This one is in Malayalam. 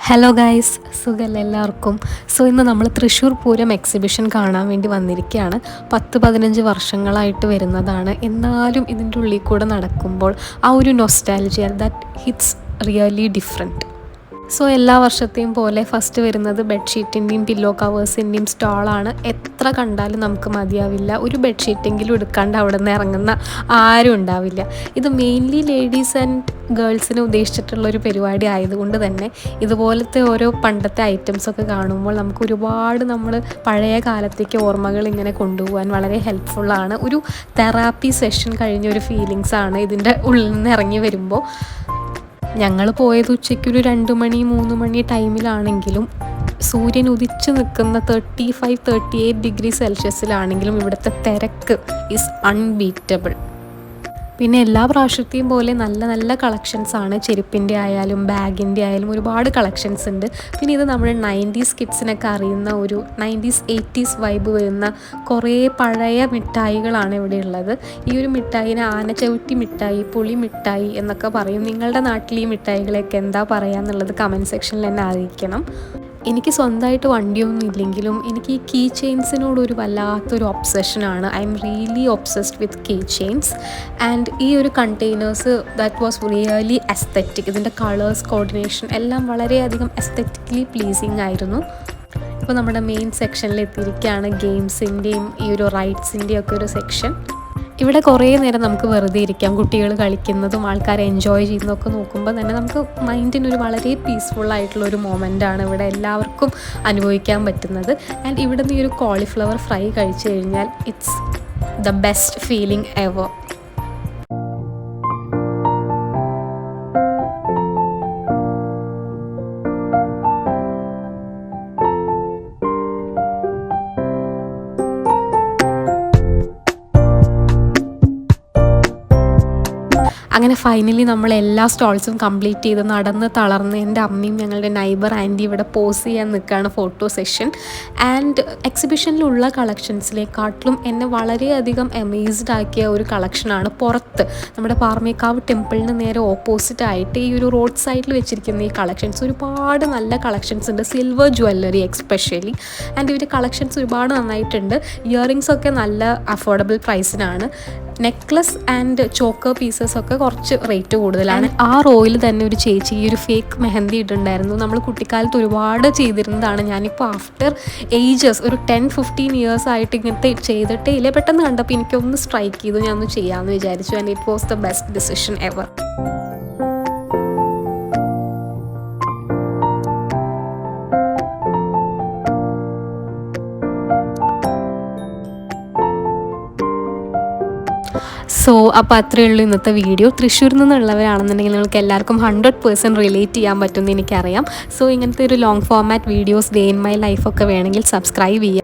ഹലോ ഗൈസ്, സുഖമല്ല എല്ലാവർക്കും. ഇന്ന് നമ്മൾ തൃശ്ശൂർ പൂരം എക്സിബിഷൻ കാണാൻ വേണ്ടി വന്നിരിക്കുകയാണ്. 10-15 വർഷങ്ങളായിട്ട് വരുന്നതാണ്. എന്നാലും ഇതിൻ്റെ ഉള്ളിൽ കൂടെ നടക്കുമ്പോൾ ആ ഒരു nostalgia that hits really different. എല്ലാ വർഷത്തെയും പോലെ ഫസ്റ്റ് വരുന്നത് ബെഡ്ഷീറ്റിൻ്റെയും പില്ലോ കവേഴ്സിൻ്റെയും സ്റ്റാളാണ്. എത്ര കണ്ടാലും നമുക്ക് മതിയാവില്ല. ഒരു ബെഡ്ഷീറ്റെങ്കിലും എടുക്കാണ്ട് അവിടെ നിന്ന് ഇറങ്ങുന്ന ആരും ഉണ്ടാവില്ല. ഇത് മെയിൻലി ലേഡീസ് ആൻഡ് ഗേൾസിനെ ഉദ്ദേശിച്ചിട്ടുള്ളൊരു പരിപാടി ആയതുകൊണ്ട് തന്നെ ഇതുപോലത്തെ ഓരോ പണ്ടത്തെ ഐറ്റംസൊക്കെ കാണുമ്പോൾ നമുക്ക് ഒരുപാട് നമ്മൾ പഴയ കാലത്തേക്ക് ഓർമ്മകൾ ഇങ്ങനെ കൊണ്ടുപോകാൻ വളരെ ഹെൽപ്ഫുള്ളാണ്. ഒരു തെറാപ്പി സെഷൻ കഴിഞ്ഞ ഒരു ഫീലിങ്സാണ് ഇതിൻ്റെ ഉള്ളിൽ നിന്ന് ഇറങ്ങി വരുമ്പോൾ. ഞങ്ങൾ പോയത് ഉച്ചയ്ക്കൊരു 2 മണി 3 മണി ടൈമിലാണെങ്കിലും സൂര്യൻ ഉദിച്ചു നിൽക്കുന്ന 35-38 ഡിഗ്രി സെൽഷ്യസിലാണെങ്കിലും ഇവിടുത്തെ തിരക്ക് ഈസ് അൺബീറ്റബിൾ. പിന്നെ എല്ലാ പ്രാവശ്യത്തെയും പോലെ നല്ല നല്ല കളക്ഷൻസാണ്. ചെരുപ്പിൻ്റെ ആയാലും ബാഗിൻ്റെ ആയാലും ഒരുപാട് കളക്ഷൻസ് ഉണ്ട്. പിന്നെ ഇത് നമ്മുടെ 90s കിഡ്സിനൊക്കെ അറിയുന്ന ഒരു 90s 80s വൈബ് വരുന്ന കുറേ പഴയ മിഠായികളാണ് ഇവിടെ ഉള്ളത്. ഈ ഒരു മിഠായിനെ ആനച്ചവിട്ടി മിഠായി, പുളി മിഠായി എന്നൊക്കെ പറയും. നിങ്ങളുടെ നാട്ടിൽ ഈ മിഠായികളൊക്കെ എന്താ പറയുക എന്നുള്ളത് കമൻറ്റ് സെക്ഷനിൽ എന്നെ അറിയിക്കണം. എനിക്ക് സ്വന്തമായിട്ട് വണ്ടിയൊന്നും ഇല്ലെങ്കിലും എനിക്ക് ഈ കീ ചെയിൻസിനോടൊരു വല്ലാത്തൊരു ഒബ്സഷനാണ്. I am really obsessed with key chains. And ഈ ഒരു containers that was really aesthetic. ഇതിൻ്റെ കളേഴ്സ് കോർഡിനേഷൻ എല്ലാം വളരെയധികം എസ്തെറ്റിക്കലി പ്ലീസിങ് ആയിരുന്നു. ഇപ്പോൾ നമ്മുടെ മെയിൻ സെക്ഷനിൽ എത്തിയിരിക്കുകയാണ്. ഗെയിംസിൻ്റെയും ഈ ഒരു റൈഡ്സിൻ്റെയും ഒക്കെ ഒരു സെക്ഷൻ. ഇവിടെ കുറേ നേരം നമുക്ക് വെറുതെ ഇരിക്കാം. കുട്ടികൾ കളിക്കുന്നതും ആൾക്കാർ എൻജോയ് ചെയ്യുന്നതൊക്കെ നോക്കുമ്പോൾ തന്നെ നമുക്ക് മൈൻഡിനൊരു വളരെ പീസ്ഫുള്ളായിട്ടുള്ളൊരു മൊമെൻ്റാണ് ഇവിടെ എല്ലാവർക്കും അനുഭവിക്കാൻ പറ്റുന്നത്. ആൻഡ് ഇവിടെ നിന്ന് ഈ ഒരു കോളിഫ്ലവർ ഫ്രൈ കഴിച്ചു കഴിഞ്ഞാൽ it's the best feeling ever. അങ്ങനെ ഫൈനലി നമ്മൾ എല്ലാ സ്റ്റോൾസും കംപ്ലീറ്റ് ചെയ്ത് നടന്ന് തളർന്ന് എൻ്റെ അമ്മയും ഞങ്ങളുടെ നൈബർ ആൻറ്റി ഇവിടെ പോസ് ചെയ്യാൻ നിൽക്കുകയാണ് ഫോട്ടോ സെഷൻ. ആൻഡ് എക്സിബിഷനിലുള്ള കളക്ഷൻസിനെക്കാട്ടിലും എന്നെ വളരെയധികം അമേസ്ഡ് ആക്കിയ ഒരു കളക്ഷനാണ് പുറത്ത് നമ്മുടെ പാറമേക്കാവ് ടെമ്പിളിന് നേരെ ഓപ്പോസിറ്റ് ആയിട്ട് ഈ ഒരു റോഡ് സൈഡിൽ വെച്ചിരിക്കുന്ന ഈ കളക്ഷൻസ്. ഒരുപാട് നല്ല കളക്ഷൻസ് ഉണ്ട്, സിൽവർ ജ്വല്ലറി എക്സ്പെഷ്യലി. ആൻഡ് ഇവർ കളക്ഷൻസ് ഒരുപാട് നന്നായിട്ടുണ്ട്. ഇയറിങ്സ് ഒക്കെ നല്ല അഫോർഡബിൾ പ്രൈസിനാണ്. നെക്ലസ് ആൻഡ് ചോക്കർ പീസസ് ഒക്കെ കുറച്ച് റേറ്റ് കൂടുതലാണ്. ആ റോയിൽ തന്നെ ഒരു ചേച്ചി ഈ ഒരു ഫേക്ക് മെഹന്തി ഇട്ടുണ്ടായിരുന്നു. നമ്മൾ കുട്ടിക്കാലത്ത് ഒരുപാട് ചെയ്തിരുന്നതാണ്. ഞാനിപ്പോൾ ആഫ്റ്റർ ഏജസ് ഒരു 10-15 ഇയേഴ്സ് ആയിട്ട് ഇങ്ങനത്തെ ചെയ്തിട്ടേ ഇല്ല. പെട്ടെന്ന് കണ്ടപ്പോൾ എനിക്കൊന്ന് സ്ട്രൈക്ക് ചെയ്തു, ഞാൻ ഒന്ന് ചെയ്യാമെന്ന് വിചാരിച്ചു. And it was the best decision ever. അപ്പോൾ അത്രയേ ഉള്ളൂ ഇന്നത്തെ വീഡിയോ. തൃശ്ശൂരിൽ നിന്നുള്ളവരാണെന്നുണ്ടെങ്കിൽ നിങ്ങൾക്ക് എല്ലാവർക്കും 100% റിലേറ്റ് ചെയ്യാൻ പറ്റുമെന്ന് എനിക്കറിയാം. ഇങ്ങനത്തെ ഒരു long format videos day in my ലൈഫൊക്കെ വേണമെങ്കിൽ സബ്സ്ക്രൈബ് ചെയ്യുക.